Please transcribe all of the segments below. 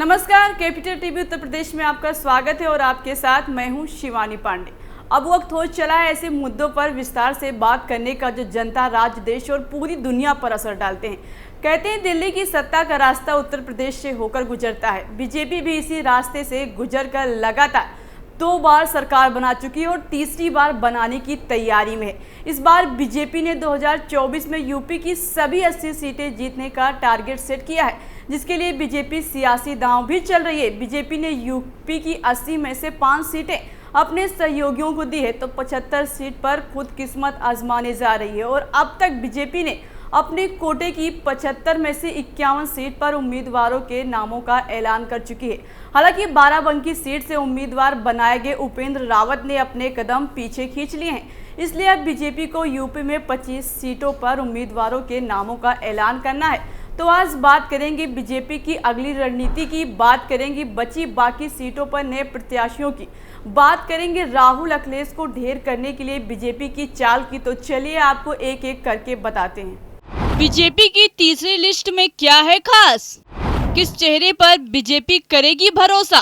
नमस्कार, capital TV Uttar Pradesh में आपका स्वागत है और आपके साथ मैं हूं शिवानी पांडे। अब वक्त हो चला है ऐसे मुद्दों पर विस्तार से बात करने का जो जनता, राज्य, देश और पूरी दुनिया पर असर डालते हैं। कहते हैं दिल्ली की सत्ता का रास्ता उत्तर प्रदेश से होकर गुजरता है। बीजेपी भी इसी रास्ते से गुजरकर लगातार 2 बार सरकार बना चुकी है और तीसरी बार बनाने की तैयारी में है। इस बार बीजेपी ने 2024 में यूपी की सभी 80 सीटें जीतने का टारगेट सेट किया है, जिसके लिए बीजेपी सियासी दांव भी चल रही है। बीजेपी ने यूपी की 80 में से 5 सीटें अपने सहयोगियों को दी है, तो 75 सीट पर खुद किस्मत आजमाने जा रही है और अब तक बीजेपी ने अपने कोटे की 75 में से 51 सीट पर उम्मीदवारों के नामों का ऐलान कर चुकी है। हालांकि बाराबंकी सीट से उम्मीदवार बनाए गए उपेंद्र रावत ने अपने कदम पीछे खींच लिए हैं, इसलिए अब बीजेपी को यूपी में 25 सीटों पर उम्मीदवारों के नामों का ऐलान करना है। तो आज बात करेंगे बीजेपी की अगली रणनीति की, बात करेंगे बची बाकी सीटों पर नए प्रत्याशियों की, बात करेंगे राहुल अखिलेश को ढेर करने के लिए बीजेपी की चाल की। तो चलिए आपको एक एक करके बताते हैं। बीजेपी की तीसरी लिस्ट में क्या है खास? किस चेहरे पर बीजेपी करेगी भरोसा?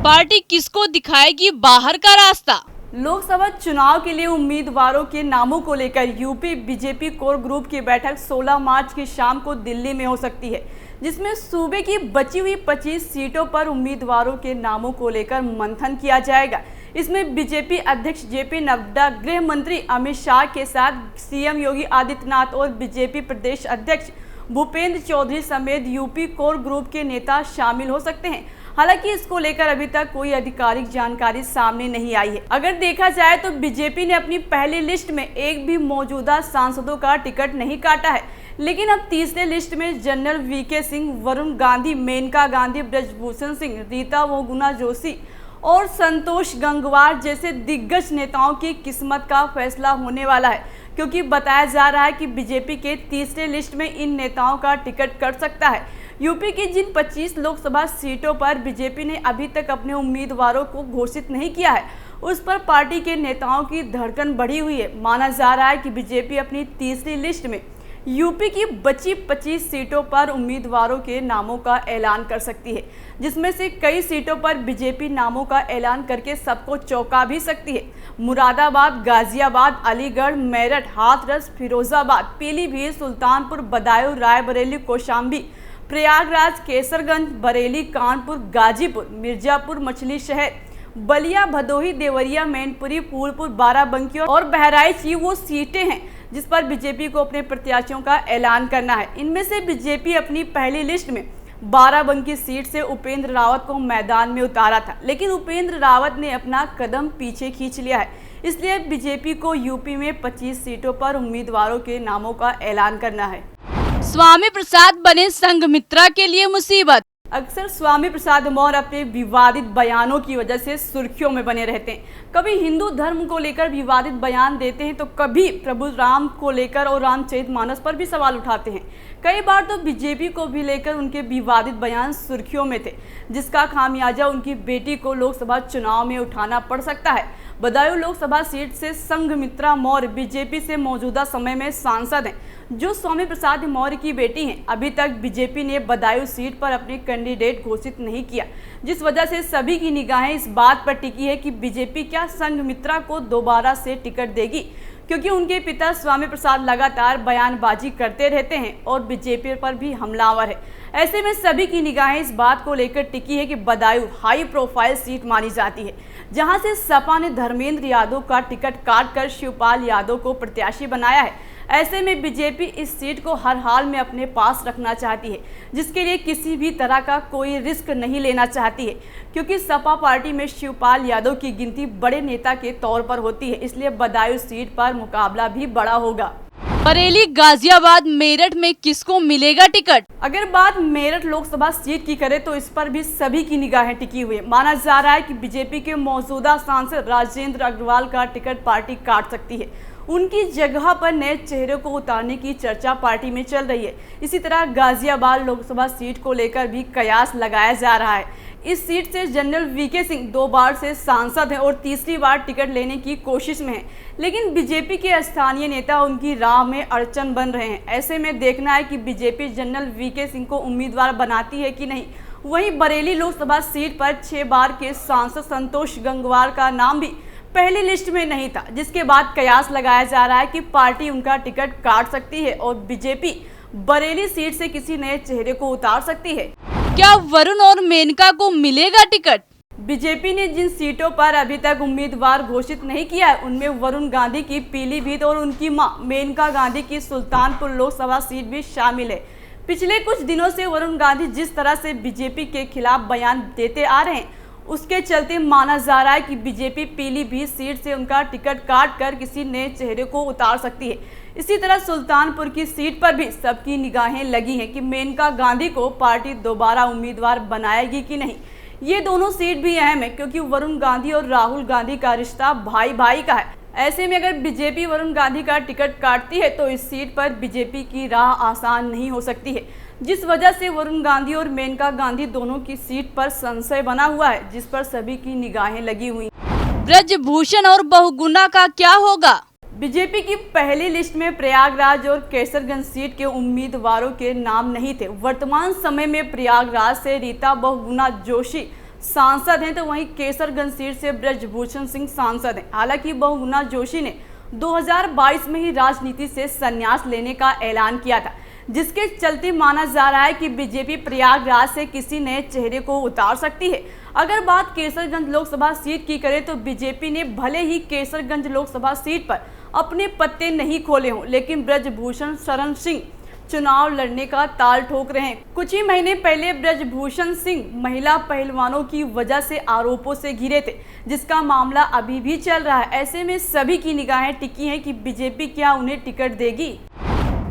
पार्टी किसको दिखाएगी बाहर का रास्ता? लोकसभा चुनाव के लिए उम्मीदवारों के नामों को लेकर यूपी बीजेपी कोर ग्रुप की बैठक 16 मार्च की शाम को दिल्ली में हो सकती है, जिसमें सूबे की बची हुई 25 सीटों पर उम्मीदवारों के नामों को लेकर मंथन किया जाएगा। इसमें बीजेपी अध्यक्ष जेपी नड्डा, गृह मंत्री अमित शाह के साथ सीएम योगी आदित्यनाथ और बीजेपी प्रदेश अध्यक्ष भूपेंद्र चौधरी समेत यूपी कोर ग्रुप के नेता शामिल हो सकते हैं। हालांकि इसको लेकर अभी तक कोई आधिकारिक जानकारी सामने नहीं आई है। अगर देखा जाए तो बीजेपी ने अपनी पहली लिस्ट में एक भी मौजूदा सांसदों का टिकट नहीं काटा है, लेकिन अब तीसरे लिस्ट में जनरल वीके सिंह, वरुण गांधी, मेनका गांधी, ब्रजभूषण सिंह, रीता बहुगुणा जोशी और संतोष गंगवार जैसे दिग्गज नेताओं की किस्मत का फैसला होने वाला है, क्योंकि बताया जा रहा है कि बीजेपी के तीसरे लिस्ट में इन नेताओं का टिकट कट सकता है। यूपी की जिन 25 लोकसभा सीटों पर बीजेपी ने अभी तक अपने उम्मीदवारों को घोषित नहीं किया है, उस पर पार्टी के नेताओं की धड़कन बढ़ी हुई है। माना जा रहा है कि बीजेपी अपनी तीसरी लिस्ट में यूपी की बची 25 सीटों पर उम्मीदवारों के नामों का ऐलान कर सकती है, जिसमें से कई सीटों पर बीजेपी नामों का ऐलान करके सबको चौंका भी सकती है। मुरादाबाद, गाजियाबाद, अलीगढ़, मेरठ, हाथरस, फिरोजाबाद, पीलीभीत, सुल्तानपुर, बदायूं, रायबरेली, कौशाम्बी, प्रयागराज, केसरगंज, बरेली, कानपुर, गाजीपुर, मिर्जापुर, मछली शहर, बलिया, भदोही, देवरिया, मैनपुरी, फूलपुर, बाराबंकी और बहराइच ये वो सीटें हैं जिस पर बीजेपी को अपने प्रत्याशियों का ऐलान करना है। इनमें से बीजेपी अपनी पहली लिस्ट में बाराबंकी सीट से उपेंद्र रावत को मैदान में उतारा था, लेकिन उपेंद्र रावत ने अपना कदम पीछे खींच लिया है। इसलिए बीजेपी को यूपी में 25 सीटों पर उम्मीदवारों के नामों का ऐलान करना है। स्वामी प्रसाद बने संघमित्रा के लिए मुसीबत। अक्सर स्वामी प्रसाद मौर्य अपने विवादित बयानों की वजह से सुर्खियों में बने रहते हैं। कभी हिंदू धर्म को लेकर विवादित बयान देते हैं, तो कभी प्रभु राम को लेकर और रामचरितमानस पर भी सवाल उठाते हैं। कई बार तो बीजेपी को भी लेकर उनके विवादित बयान सुर्खियों में थे, जिसका खामियाजा उनकी बेटी को लोकसभा चुनाव में उठाना पड़ सकता है। बदायूं लोकसभा सीट से संघमित्रा मौर्य बीजेपी से मौजूदा समय में सांसद हैं, जो स्वामी प्रसाद मौर्य की बेटी हैं। अभी तक बीजेपी ने बदायूं सीट पर अपने कैंडिडेट घोषित नहीं किया, जिस वजह से सभी की निगाहें इस बात पर टिकी है कि बीजेपी क्या संघमित्रा को दोबारा से टिकट देगी, क्योंकि उनके पिता स्वामी प्रसाद लगातार बयानबाजी करते रहते हैं और बीजेपी पर भी हमलावर है। ऐसे में सभी की निगाहें इस बात को लेकर टिकी है कि बदायूं हाई प्रोफाइल सीट मानी जाती है, जहां से सपा ने धर्मेंद्र यादव का टिकट काटकर शिवपाल यादव को प्रत्याशी बनाया है। ऐसे में बीजेपी इस सीट को हर हाल में अपने पास रखना चाहती है, जिसके लिए किसी भी तरह का कोई रिस्क नहीं लेना चाहती है, क्योंकि सपा पार्टी में शिवपाल यादव की गिनती बड़े नेता के तौर पर होती है। इसलिए बदायूं सीट पर मुकाबला भी बड़ा होगा। बरेली, गाजियाबाद, मेरठ में किसको मिलेगा टिकट? अगर बात मेरठ लोकसभा सीट की करें तो इस पर भी सभी की निगाहें टिकी हुई है। माना जा रहा है कि बीजेपी के मौजूदा सांसद राजेंद्र अग्रवाल का टिकट पार्टी काट सकती है। उनकी जगह पर नए चेहरे को उतारने की चर्चा पार्टी में चल रही है। इसी तरह गाजियाबाद लोकसभा सीट को लेकर भी कयास लगाया जा रहा है। इस सीट से जनरल वीके सिंह 2 बार से सांसद हैं और तीसरी बार टिकट लेने की कोशिश में हैं, लेकिन बीजेपी के स्थानीय नेता उनकी राह में अड़चन बन रहे हैं। ऐसे में देखना है कि बीजेपी जनरल वीके सिंह को उम्मीदवार बनाती है कि नहीं, वहीं बरेली लोकसभा सीट पर 6 बार के सांसद संतोष गंगवार का नाम भी पहली लिस्ट में नहीं था, जिसके बाद कयास लगाया जा रहा है कि पार्टी उनका टिकट काट सकती है और बीजेपी बरेली सीट से किसी नए चेहरे को उतार सकती है। क्या वरुण और मेनका को मिलेगा टिकट? बीजेपी ने जिन सीटों पर अभी तक उम्मीदवार घोषित नहीं किया है, उनमें वरुण गांधी की पीलीभीत और उनकी मां मेनका गांधी की सुल्तानपुर लोकसभा सीट भी शामिल है। पिछले कुछ दिनों से वरुण गांधी जिस तरह से बीजेपी के खिलाफ बयान देते आ रहे हैं, उसके चलते माना जा रहा है कि बीजेपी पीलीभीत सीट से उनका टिकट काट कर किसी नए चेहरे को उतार सकती है। इसी तरह सुल्तानपुर की सीट पर भी सबकी निगाहें लगी हैं कि मेनका गांधी को पार्टी दोबारा उम्मीदवार बनाएगी कि नहीं। ये दोनों सीट भी अहम है क्योंकि वरुण गांधी और राहुल गांधी का रिश्ता भाई भाई का है। ऐसे में अगर बीजेपी वरुण गांधी का टिकट काटती है तो इस सीट पर बीजेपी की राह आसान नहीं हो सकती है, जिस वजह से वरुण गांधी और मेनका गांधी दोनों की सीट पर संशय बना हुआ है, जिस पर सभी की निगाहें लगी हुई। ब्रजभूषण और बहुगुणा का क्या होगा? बीजेपी की पहली लिस्ट में प्रयागराज और केसरगंज सीट के उम्मीदवारों के नाम नहीं थे। वर्तमान समय में प्रयागराज से रीता बहुगुणा जोशी सांसद हैं, तो वहीं केसरगंज सीट से ब्रजभूषण सिंह सांसद हैं। हालांकि बहुगुणा जोशी ने 2022 में ही राजनीति से संन्यास लेने का ऐलान किया था, जिसके चलते माना जा रहा है कि बीजेपी प्रयागराज से किसी नए चेहरे को उतार सकती है। अगर बात केसरगंज लोकसभा सीट की करें तो बीजेपी ने भले ही केसरगंज लोकसभा सीट पर अपने पत्ते नहीं खोले हों, लेकिन ब्रजभूषण शरण सिंह चुनाव लड़ने का ताल ठोक रहे हैं। कुछ ही महीने पहले ब्रजभूषण सिंह महिला पहलवानों की वजह से आरोपों से घिरे थे, जिसका मामला अभी भी चल रहा है। ऐसे में सभी की निगाहें टिकी हैं कि बीजेपी क्या उन्हें टिकट देगी।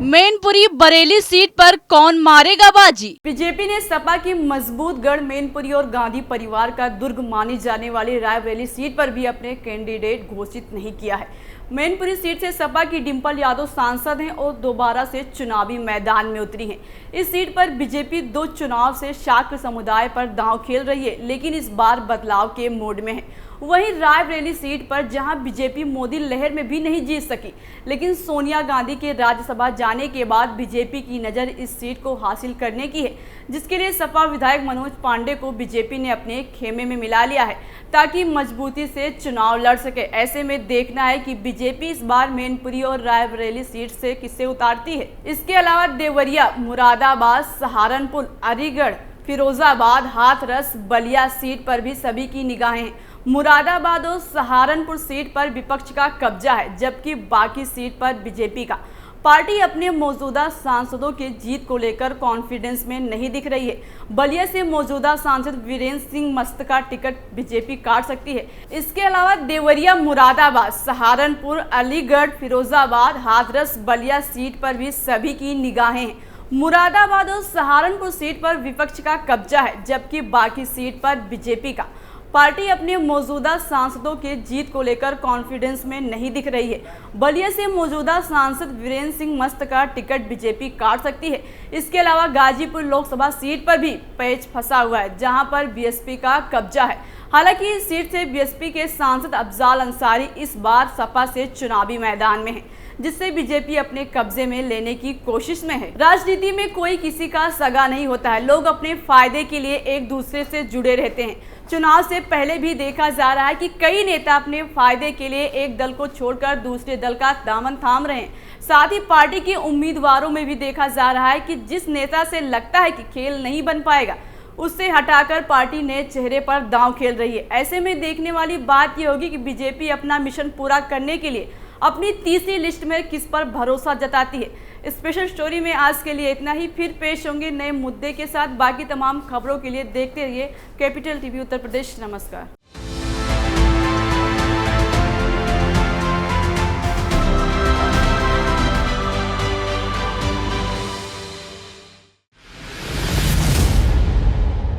मैनपुरी बरेली सीट पर कौन मारेगा बाजी? बीजेपी ने सपा की मजबूत गढ़ मैनपुरी और गांधी परिवार का दुर्ग मानी जाने वाली रायबरेली सीट पर भी अपने कैंडिडेट घोषित नहीं किया है। मैनपुरी सीट से सपा की डिंपल यादव सांसद हैं और दोबारा से चुनावी मैदान में उतरी हैं। इस सीट पर बीजेपी 2 चुनाव से शाक्य समुदाय पर दांव खेल रही है, लेकिन इस बार बदलाव के मोड में है। वहीं रायबरेली सीट पर जहां बीजेपी मोदी लहर में भी नहीं जीत सकी, लेकिन सोनिया गांधी के राज्यसभा जाने के बाद बीजेपी की नज़र इस सीट को हासिल करने की है, जिसके लिए सपा विधायक मनोज पांडे को बीजेपी ने अपने खेमे में मिला लिया है ताकि मजबूती से चुनाव लड़ सके। ऐसे में देखना है कि बीजेपी इस बार मैनपुरी और रायबरेली सीट से किसे उतारती है। इसके अलावा देवरिया, मुरादाबाद, सहारनपुर, अलीगढ़, फिरोजाबाद, हाथरस, बलिया सीट पर भी सभी की निगाहें हैं। मुरादाबाद और सहारनपुर सीट पर विपक्ष का कब्जा है, जबकि बाकी सीट पर बीजेपी का। पार्टी अपने मौजूदा सांसदों के जीत को लेकर कॉन्फिडेंस में नहीं दिख रही है। बलिया से मौजूदा सांसद वीरेंद्र सिंह मस्त का टिकट बीजेपी काट सकती है। इसके अलावा देवरिया, मुरादाबाद, सहारनपुर, अलीगढ़, फिरोजाबाद, हाथरस, बलिया सीट पर भी सभी की निगाहें हैं। मुरादाबाद और सहारनपुर सीट पर विपक्ष का कब्जा है, जबकि बाकी सीट पर बीजेपी का। पार्टी अपने मौजूदा सांसदों के जीत को लेकर कॉन्फिडेंस में नहीं दिख रही है। बलिया से मौजूदा सांसद वीरेंद्र सिंह मस्त का टिकट बीजेपी काट सकती है। इसके अलावा गाजीपुर लोकसभा सीट पर भी पेच फंसा हुआ है, जहां पर बीएसपी का कब्जा है। हालांकि इस सीट से बीएसपी के सांसद अफजाल अंसारी इस बार सपा से चुनावी मैदान में है, जिससे बीजेपी अपने कब्जे में लेने की कोशिश में है। राजनीति में कोई किसी का सगा नहीं होता है, लोग अपने फायदे के लिए एक दूसरे से जुड़े रहते हैं। चुनाव से पहले भी देखा जा रहा है कि कई नेता अपने फायदे के लिए एक दल को छोड़कर दूसरे दल का दामन थाम रहे हैं। साथ ही पार्टी के उम्मीदवारों में भी देखा जा रहा है कि जिस नेता से लगता है कि खेल नहीं बन पाएगा, उससे हटाकर पार्टी नए चेहरे पर दांव खेल रही है। ऐसे में देखने वाली बात यह होगी कि बीजेपी अपना मिशन पूरा करने के लिए अपनी तीसरी लिस्ट में किस पर भरोसा जताती है। स्पेशल स्टोरी में आज के लिए इतना ही। फिर पेश होंगे नए मुद्दे के साथ। बाकी तमाम खबरों के लिए देखते रहिए कैपिटल टीवी उत्तर प्रदेश। नमस्कार।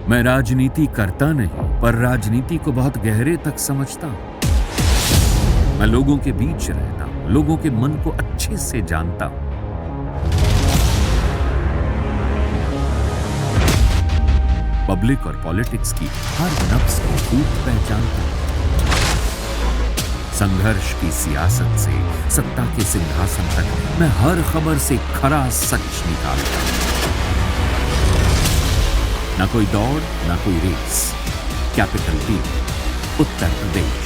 मैं राजनीति करता नहीं, पर राजनीति को बहुत गहरे तक समझता हूं। मैं लोगों के बीच रहता हूं, लोगों के मन को अच्छे से जानता हूं। पब्लिक और पॉलिटिक्स की हर नब्ज को खूब पहचानता हूं। संघर्ष की सियासत से सत्ता के सिंहासन तक मैं हर खबर से खरा सच निकालता हूं। न कोई दौड़, न कोई race. Capital TV, Uttar Pradesh.